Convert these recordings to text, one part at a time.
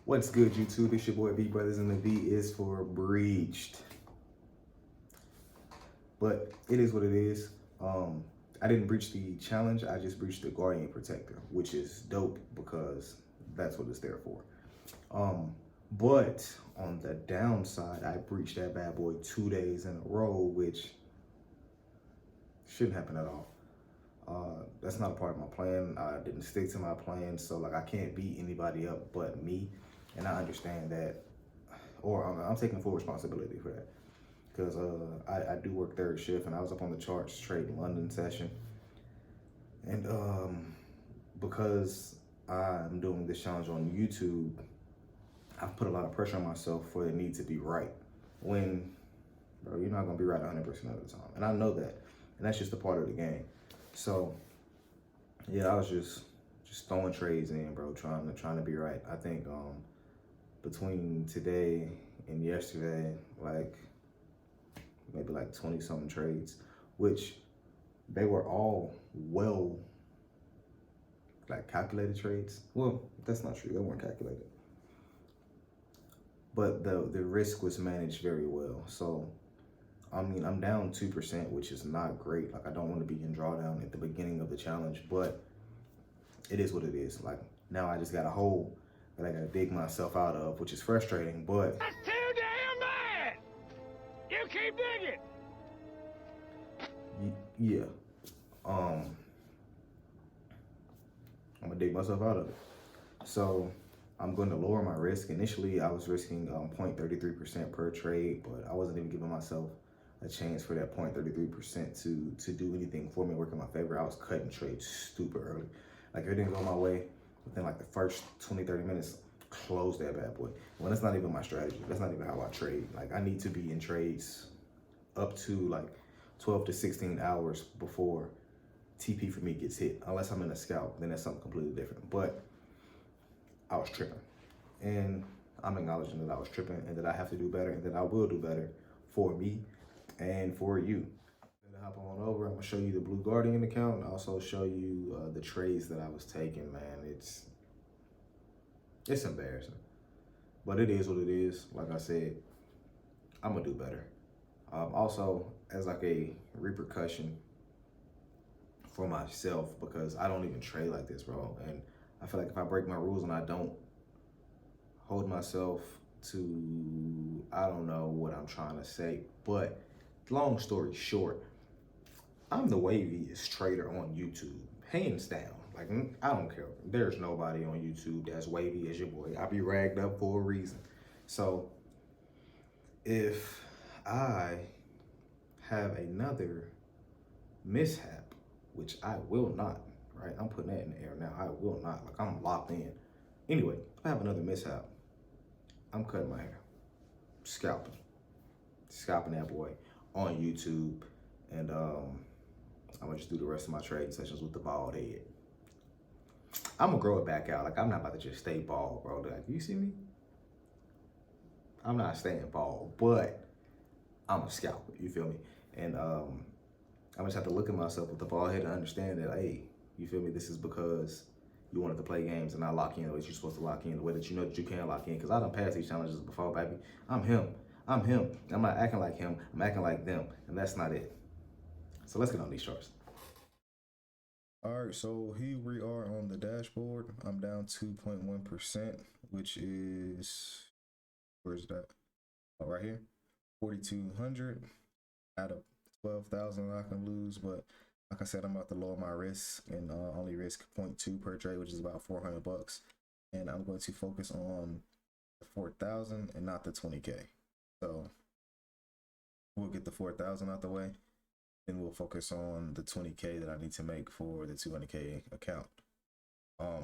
What's good, YouTube? It's your boy B Brothers, and the B is for breached. But it is what it is. I didn't breach the challenge. I just breached the Guardian Protector, which is dope because that's what it's there for. But on the downside, I breached that bad boy 2 days in a row, which shouldn't happen at all. That's not a part of my plan. I didn't stick to my plan, so like I can't beat anybody up but me, and I understand that, or I'm taking full responsibility for that, because I do work third shift, and I was up on the charts trading London session, and because I'm doing this challenge on YouTube, I've put a lot of pressure on myself for the need to be right. When, bro, you're not gonna be right 100% of the time, and I know that, and that's just a part of the game. So yeah, I was just throwing trades in, bro, trying to be right. I think between today and yesterday, like maybe like 20 something trades, which they were all well like calculated trades. Well, that's not true, they weren't calculated, but the risk was managed very well. So I mean, I'm down 2%, which is not great. Like, I don't want to be in drawdown at the beginning of the challenge, but it is what it is. Like, now I just got a hole that I got to dig myself out of, which is frustrating, but That's too damn bad! You keep digging! yeah. I'm gonna dig myself out of it. So I'm going to lower my risk. Initially, I was risking 0.33% per trade, but I wasn't even giving myself a chance for that 0.33% to do anything for me, work in my favor. I was cutting trades stupid early. Like, if it didn't go my way, within like the first 20, 30 minutes, close that bad boy. Well, that's not even my strategy. That's not even how I trade. Like, I need to be in trades up to like 12 to 16 hours before TP for me gets hit. Unless I'm in a scalp, then that's something completely different. But I was tripping. And I'm acknowledging that I was tripping and that I have to do better and that I will do better for me and for you. Hop on over. I'm gonna show you the Blue Guardian account and also show you the trades that I was taking. Man, it's embarrassing, but it is what it is. Like I said, I'm gonna do better. Also, as like a repercussion for myself, because I don't even trade like this, bro, and I feel like if I break my rules and I don't hold myself to, I don't know what I'm trying to say, but long story short, I'm the waviest trader on YouTube, hands down. Like, I don't care. There's nobody on YouTube that's wavy as your boy. I be ragged up for a reason. So if I have another mishap, which I will not, right? I'm putting that in the air now. I will not. Like, I'm locked in. Anyway, if I have another mishap, I'm cutting my hair, scalping that boy on YouTube, and I'm gonna just do the rest of my trading sessions with the bald head. I'm gonna grow it back out. Like, I'm not about to just stay bald, bro. Like, you see me? I'm not staying bald, but I'm a scalper, you feel me? And I just have to look at myself with the bald head and understand that, hey, you feel me? This is because you wanted to play games and not lock in the way you're supposed to lock in, the way that you know that you can lock in. Because I done passed these challenges before, baby. I'm him. I'm not acting like him. I'm acting like them. And that's not it. So let's get on these charts. All right, so here we are on the dashboard. I'm down 2.1%, which is, where's that? Oh, right here, 4,200 out of 12,000 I can lose. But like I said, I'm about to lower my risk and only risk 0.2 per trade, which is about 400 bucks. And I'm going to focus on the 4,000 and not the 20K. So we'll get the 4,000 out the way. Then we'll focus on the 20K that I need to make for the 200K account. But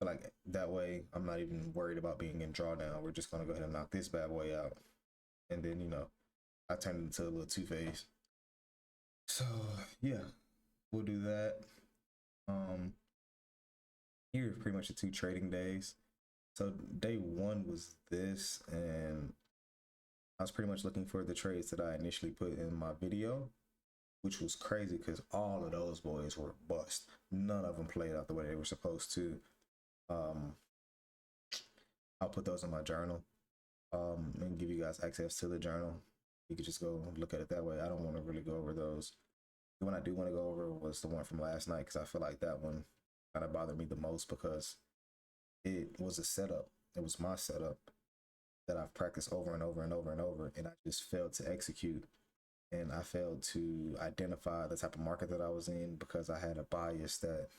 like that way, I'm not even worried about being in drawdown. We're just gonna go ahead and knock this bad boy out, and then, you know, I turn it into a little two-phase. So yeah, we'll do that. Here's pretty much the 2 trading days. So day 1 was this, and I was pretty much looking for the trades that I initially put in my video, which was crazy because all of those boys were bust. None of them played out the way they were supposed to. I'll put those in my journal, and give you guys access to the journal. You could just go look at it that way. I don't want to really go over those. The one I do want to go over was the one from last night, because I feel like that one kind of bothered me the most because it was a setup. It was my setup that I've practiced over and over and over and over, and I just failed to execute. And I failed to identify the type of market that I was in because I had a bias that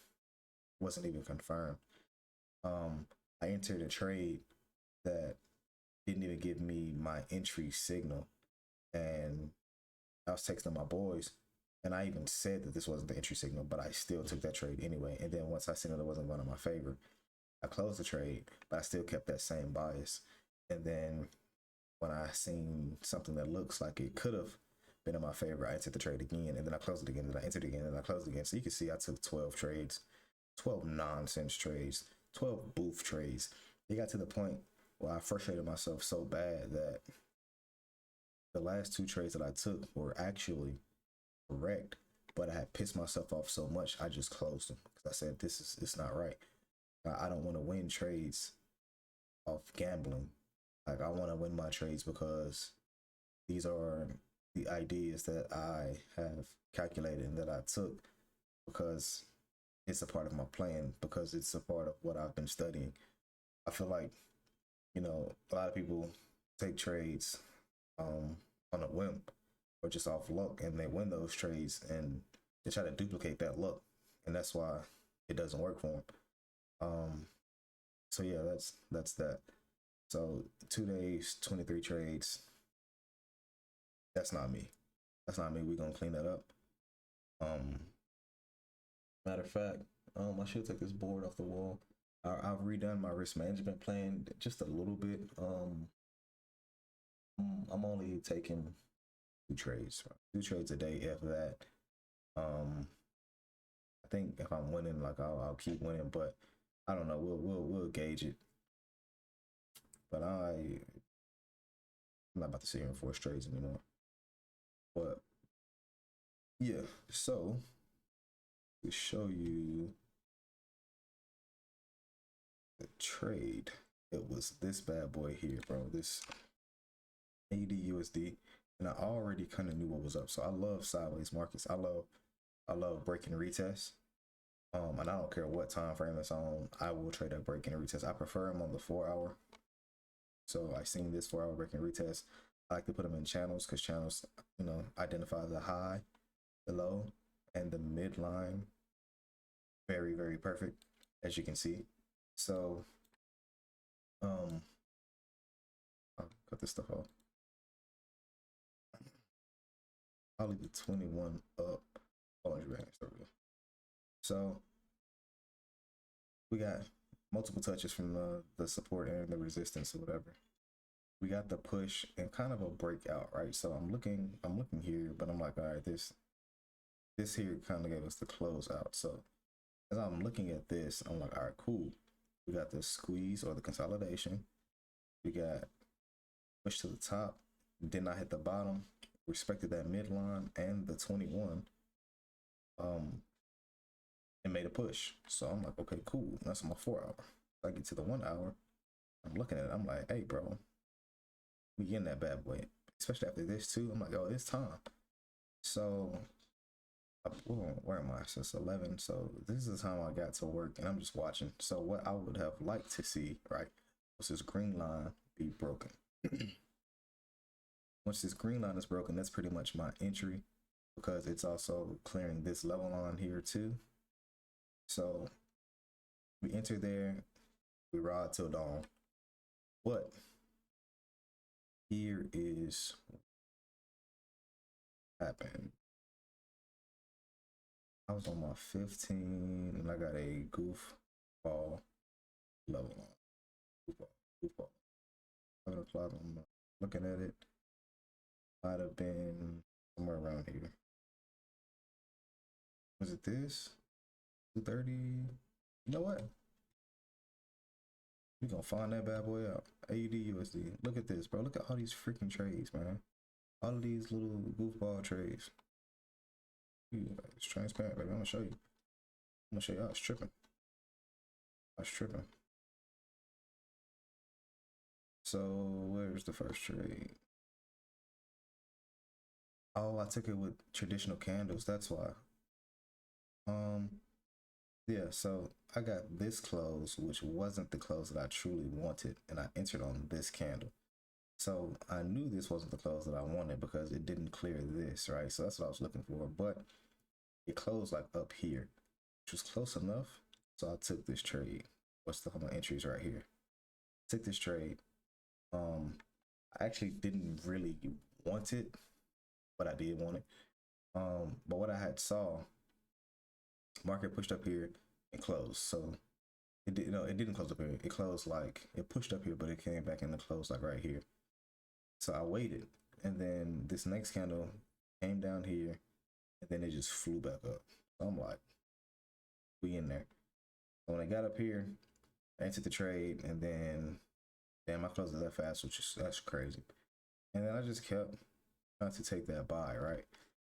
wasn't even confirmed. I entered a trade that didn't even give me my entry signal, and I was texting my boys, and I even said that this wasn't the entry signal, but I still took that trade anyway. And then once I seen that it wasn't going in my favor, I closed the trade, but I still kept that same bias. And then when I seen something that looks like it could have been in my favor, I entered the trade again, and then I closed it again, and I entered again, and I closed again. So you can see I took 12 trades, 12 nonsense trades, 12 booth trades. It got to the point where I frustrated myself so bad that the last 2 trades that I took were actually correct, but I had pissed myself off so much I just closed them because I said it's not right. I don't want to win trades off gambling. Like, I want to win my trades because these are the ideas that I have calculated and that I took because it's a part of my plan, because it's a part of what I've been studying. I feel like, a lot of people take trades on a whim or just off luck, and they win those trades and they try to duplicate that luck, and that's why it doesn't work for them. So yeah, that's that. So 2 days, 23 trades. That's not me. That's not me. We're gonna clean that up. Matter of fact, I should take this board off the wall. I've redone my risk management plan just a little bit. I'm only taking 2 trades, 2 trades a day, if that. I think if I'm winning, like I'll keep winning, but I don't know. We'll gauge it. But I'm not about to sit here and force trades anymore. But yeah, so to show you the trade, it was this bad boy here, bro. This AUD/USD, and I already kind of knew what was up. So I love sideways markets. I love breaking retests. And I don't care what time frame it's on. I will trade a break and retest. I prefer them on the 4-hour. So I seen this 4-hour break and retest. I like to put them in channels because channels, identify the high, the low, and the midline. Very, very perfect, as you can see. So, I'll cut this stuff off. I'll leave the 21 up. Oh, there we go. So we got multiple touches from the support and the resistance or whatever. We got the push and kind of a breakout, right? So I'm looking here, but I'm like, all right, this here kind of gave us the closeout. So as I'm looking at this, I'm like, all right, cool. We got the squeeze or the consolidation. We got push to the top, did not hit the bottom, respected that midline and the 21. And made a push. So I'm like, okay, cool. That's my 4-hour. I get to the 1-hour. I'm looking at it. I'm like, hey, bro, we getting that bad boy. Especially after this too. I'm like, oh, it's time. So, where am I? So it's 11. So this is the time I got to work, and I'm just watching. So what I would have liked to see, right, was this green line be broken. Once this green line is broken, that's pretty much my entry, because it's also clearing this level line here too. So we enter there, we ride till dawn. But here is what happened. I was on my 15 and I got a goofball level on. Goofball. 7 o'clock, I'm looking at it. Might have been somewhere around here. Was it this? 230. You know what? We gonna find that bad boy out. AUD/USD. Look at this, bro. Look at all these freaking trades, man. All of these little goofball trades. It's transparent, baby. I'm gonna show you. I was tripping. So where's the first trade? Oh, I took it with traditional candles. That's why. Yeah, so I got this close, which wasn't the close that I truly wanted, and I entered on this candle. So I knew this wasn't the close that I wanted because it didn't clear this, right? So that's what I was looking for, but it closed like up here, which was close enough. So I took this trade. What's the my entries right here? Took this trade. I actually didn't really want it, but I did want it. But what I had saw, market pushed up here and closed. So it did, it didn't close up here. It closed like it pushed up here, but it came back in the close like right here. So I waited, and then this next candle came down here, and then it just flew back up. So I'm like, we in there. So when I got up here, I entered the trade, and then damn, I closed it that fast, that's crazy. And then I just kept trying to take that buy, right?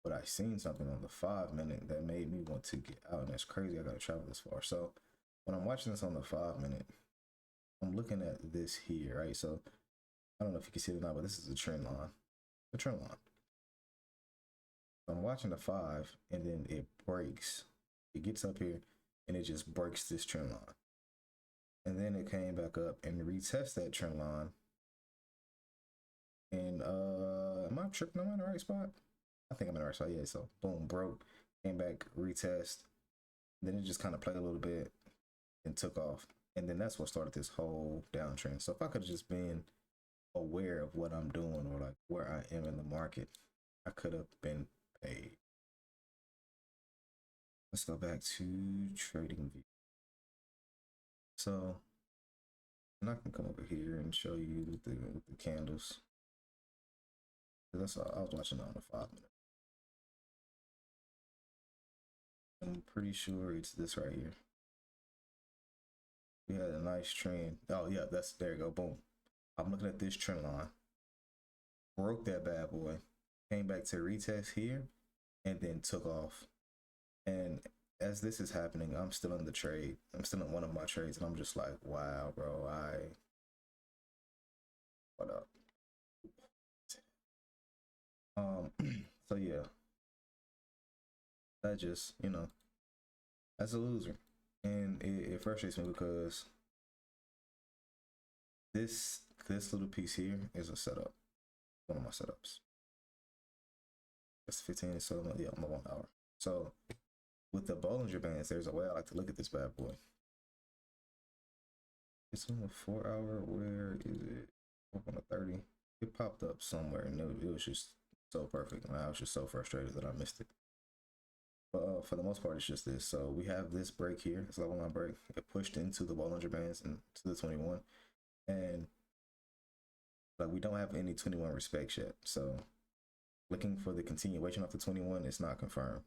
But I seen something on the 5-minute that made me want to get out, and that's crazy. I gotta travel this far. So when I'm watching this on the 5-minute, I'm looking at this here, right? So I don't know if you can see it or not, but this is a trend line. The trend line. So I'm watching the 5, and then it breaks. It gets up here, and it just breaks this trend line. And then it came back up and retest that trend line. And am I tripping? Am I in the right spot? I think I'm in the right spot. Yeah. So boom, broke, came back, retest. Then it just kind of played a little bit and took off. And then that's what started this whole downtrend. So if I could have just been aware of what I'm doing or like where I am in the market, I could have been paid. Let's go back to trading view. So, and I can come over here and show you the candles. That's all I was watching on the 5-minute. I'm pretty sure it's this right here. We had a nice trend. Oh yeah, there you go. Boom. I'm looking at this trend line. Broke that bad boy. Came back to retest here and then took off. And as this is happening, I'm still in the trade. I'm still in one of my trades, and I'm just like, wow, bro, what up? So yeah, that just, that's a loser. And it frustrates me because this little piece here is a setup, one of my setups. That's 15, so yeah, I'm 1 hour. So with the Bollinger Bands, there's a way I like to look at this bad boy. It's on the 4 hour. Where is it? On the 30. It popped up somewhere, and it was just so perfect. And I was just so frustrated that I missed it. But for the most part, it's just this. So we have this break here. It's level line break. It pushed into the Bollinger Bands and to the 21, and like we don't have any 21 respects yet. So looking for the continuation of the 21, it's not confirmed.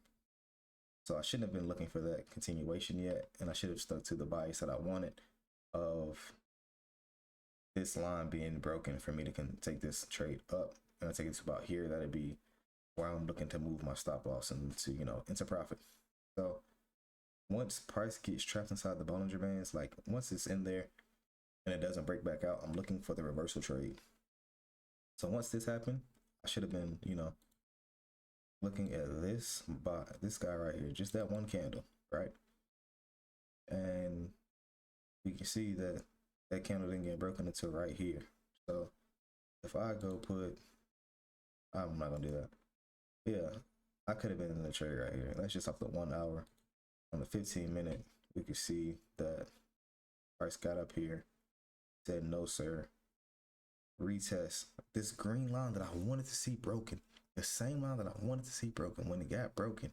So I shouldn't have been looking for that continuation yet, and I should have stuck to the bias that I wanted of this line being broken for me to take this trade up, and I take it to about here. That'd be where I'm looking to move my stop loss into, into profit. So once price gets trapped inside the Bollinger Bands, like once it's in there and it doesn't break back out, I'm looking for the reversal trade. So once this happened, I should have been, looking at this guy right here, just that one candle, right? And we can see that that candle didn't get broken until right here. So if I go I'm not gonna do that. Yeah, I could have been in the trade right here. That's just off the 1 hour. On the 15-minute, we could see that price got up here, said no sir, retest this green line that I wanted to see broken. The same line that I wanted to see broken. When it got broken,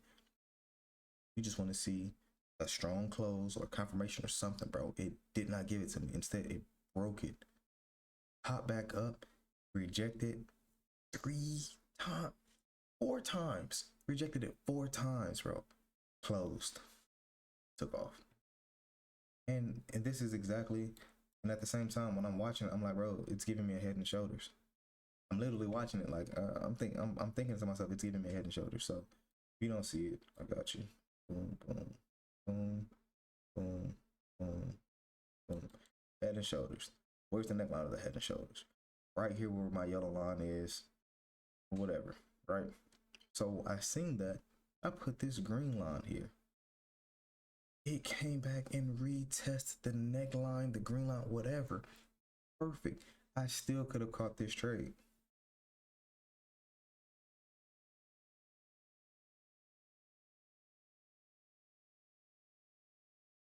you just want to see a strong close or confirmation or something, bro. It did not give it to me. Instead, it broke it. Popped back up, rejected 4 times. Rejected it 4 times, bro. Closed. Took off. And this is exactly, and at the same time, when I'm watching it, I'm like, bro, it's giving me a head and shoulders. I'm literally watching it like I'm thinking to myself, it's giving me a head and shoulders. So if you don't see it, I got you. Boom, boom, boom, boom, boom, boom. Head and shoulders. Where's the neckline of the head and shoulders? Right here where my yellow line is, whatever, right? So I seen that. I put this green line here. It came back and retested the neckline, the green line, whatever. Perfect. I still could have caught this trade.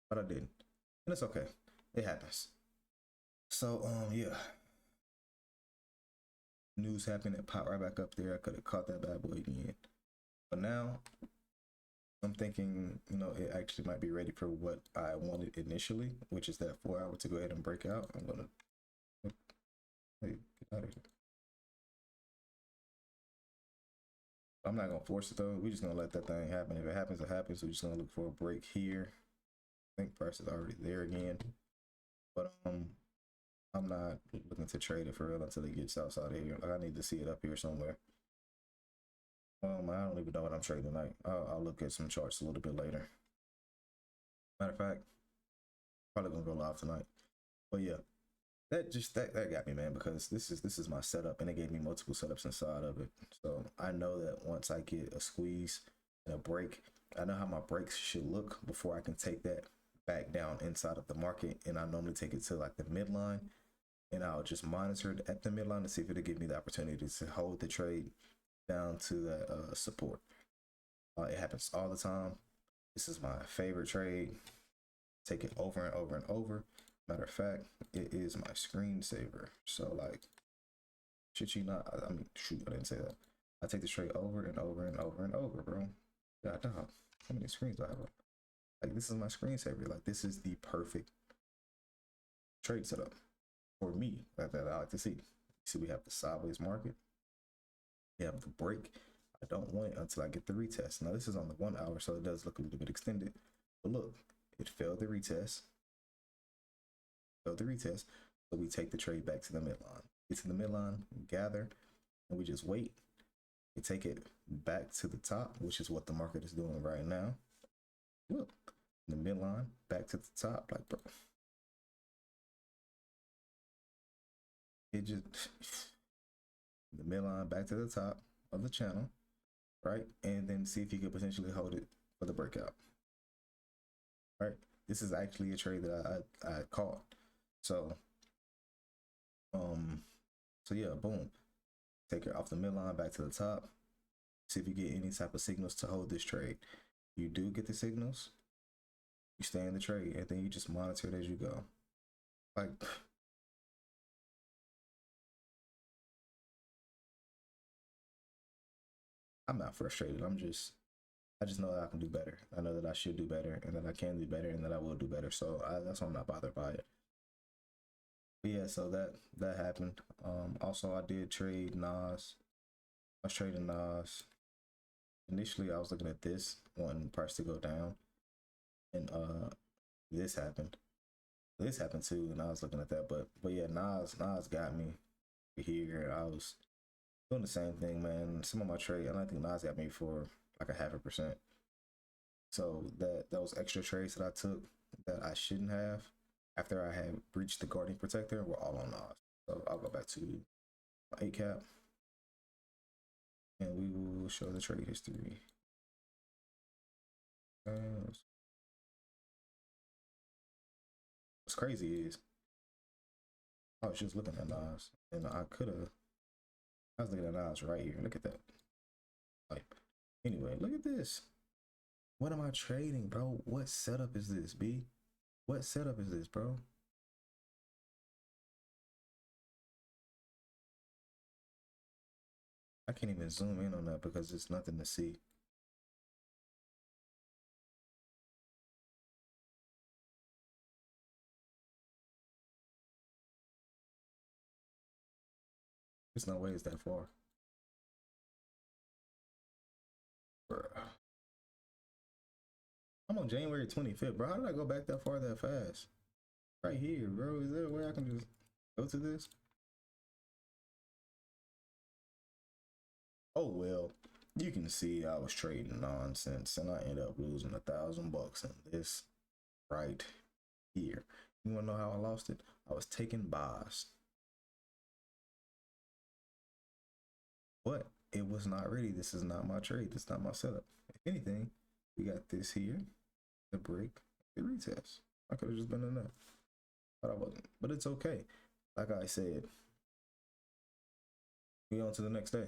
But I didn't. And it's okay. It happens. So yeah. News happened, it popped right back up there. I could have caught that bad boy again. But now I'm thinking, you know, it actually might be ready for what I wanted initially, which is that 4 hour to go ahead and break out. I'm gonna hey, get out of here. I'm not gonna force it though. We're just gonna let that thing happen. If it happens, it happens. We're just gonna look for a break here. I think price is already there again. But I'm not looking to trade it for real until it gets outside of here. Like, I need to see it up here somewhere. I don't even know what I'm trading tonight. I'll look at some charts a little bit later. Matter of fact, probably gonna go live tonight. But yeah, that got me, man, because this is my setup, and it gave me multiple setups inside of it. So I know that once I get a squeeze and a break, I know how my breaks should look before I can take that back down inside of the market. And I normally take it to like the midline, and I'll just monitor it at the midline to see if it'll give me the opportunity to hold the trade down to that support. It happens all the time. This is my favorite trade. Take it over and over and over. Matter of fact, it is my screensaver. So like, should you not? I mean, shoot, I didn't say that. I take this trade over and over and over and over, bro. God, dog. How many screens do I have up? Like, this is my screensaver. Like, this is the perfect trade setup for me that I like to see. See, we have the sideways market. We have the break. I don't want it until I get the retest. Now, this is on the 1 hour, so it does look a little bit extended. But look, it failed the retest. So we take the trade back to the midline. Get to the midline, gather, and we just wait. We take it back to the top, which is what the market is doing right now. Look, the midline back to the top, like, bro. It just the midline back to the top of the channel, right? And then see if you could potentially hold it for the breakout. Right? This is actually a trade that I caught. So yeah, boom. Take it off the midline back to the top. See if you get any type of signals to hold this trade. You do get the signals, you stay in the trade, and then you just monitor it as you go. Like, I'm not frustrated. I just know that I can do better. I know that I should do better, and that I can do better, and that I will do better. So that's why I'm not bothered by it. But yeah, so that happened. Also, I did trade Nas. I was trading Nas. Initially, I was looking at this, wanting price to go down, and this happened. This happened too, and I was looking at that. But yeah, Nas got me here. I was doing the same thing, man. Some of my trade, and I think Nas got me for like a 0.5%. So those extra trades that I took that I shouldn't have after I had breached the guarding protector were all on Nas. So I'll go back to my 8 cap, and we will show the trade history. What's crazy is I was just looking at Nas, and I was looking at Nas right here. Look at that. Like, anyway, look at this. What am I trading, bro? What setup is this, B? What setup is this, bro? I can't even zoom in on that because there's nothing to see. There's no way it's that far. Bruh. I'm on January 25th, bro. How did I go back that far that fast? Right here, bro. Is there a way I can just go to this? Oh, well. You can see I was trading nonsense, and I ended up losing $1,000 in this right here. You wanna know how I lost it? I was taking buys. But it was not ready. This is not my trade. This is not my setup. If anything, we got this here, the break, the retest. I could have just been in there, but I wasn't. But it's okay. Like I said, we on to the next day.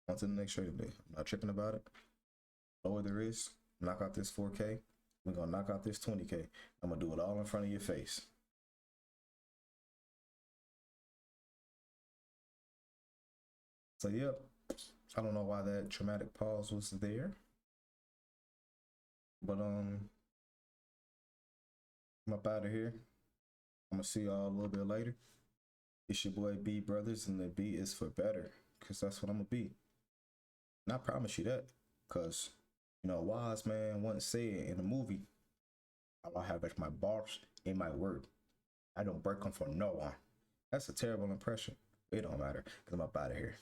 On to the next trading day. I'm not tripping about it. Lower the risk. Knock out this 4K. We're gonna knock out this 20K. I'm gonna do it all in front of your face. So yep. I don't know why that traumatic pause was there. But I'm up out of here. I'm gonna see y'all a little bit later. It's your boy B Brothers, and the B is for better, because that's what I'm gonna be. And I promise you that, because you know, a wise man once said in a movie, I have my bars in my word. I don't break them for no one. That's a terrible impression. It don't matter, because I'm up out of here.